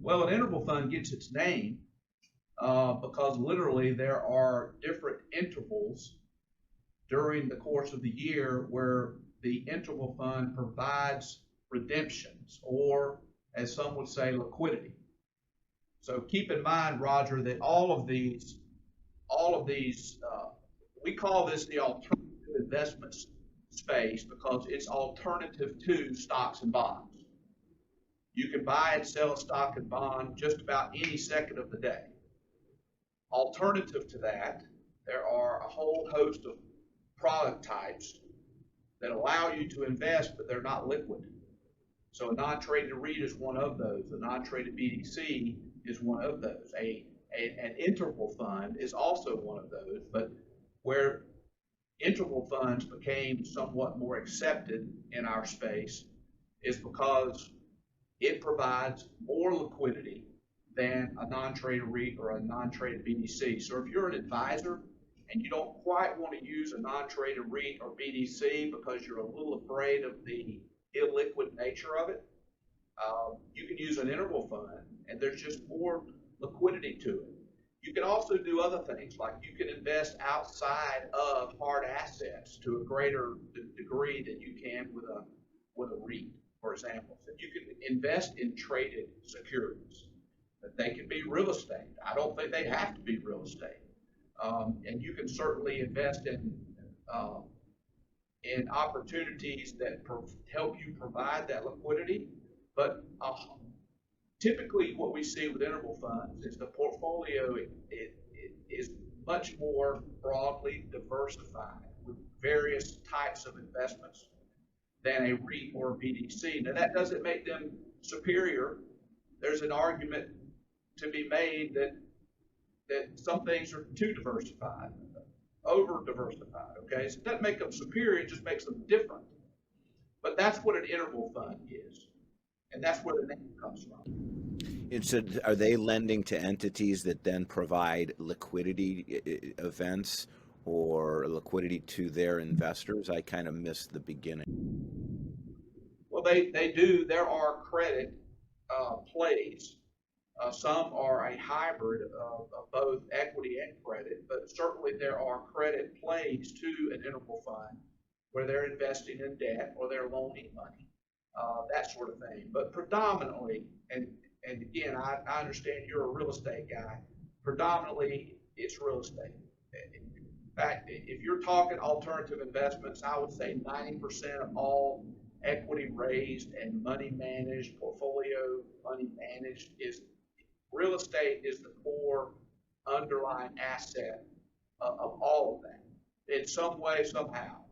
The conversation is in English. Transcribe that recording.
Well, an interval fund gets its name because literally there are different intervals during the course of the year where the interval fund provides redemptions, or as some would say, liquidity. So keep in mind, Roger, that all of these, we call this the alternative investments space because it's alternative to stocks and bonds. You can buy and sell a stock and bond just about any second of the day. Alternative to that, there are a whole host of product types that allow you to invest, but they're not liquid. So a non-traded REIT is one of those. A non-traded BDC is one of those. An interval fund is also one of those, but where interval funds became somewhat more accepted in our space is because it provides more liquidity than a non-traded REIT or a non-traded BDC. So if you're an advisor and you don't quite want to use a non-traded REIT or BDC because you're a little afraid of the illiquid nature of it, you can use an interval fund, and there's just more liquidity to it. You can also do other things, like you can invest outside of hard assets to a greater degree than you can with a REIT, for example. So you can invest in traded securities. They can be real estate. I don't think they have to be real estate. And you can certainly invest in opportunities that help you provide that liquidity. But typically what we see with interval funds is the portfolio it is much more broadly diversified with various types of investments than a REIT or a BDC. Now that doesn't make them superior. There's an argument to be made that some things are too diversified, over diversified. Okay, so it doesn't make them superior, it just makes them different. But that's what an interval fund is, and that's where the name comes from. And so are they lending to entities that then provide liquidity events or liquidity to their investors? I kind of missed the beginning. Well, they do. There are credit plays. Some are a hybrid of both equity and credit, but certainly there are credit plays to an interval fund where they're investing in debt or they're loaning money, that sort of thing. But predominantly, and again, I understand you're a real estate guy, predominantly it's real estate. In fact, if you're talking alternative investments, I would say 90% of all equity raised and money managed, portfolio money managed, is real estate is the core underlying asset of all of that in some way, somehow.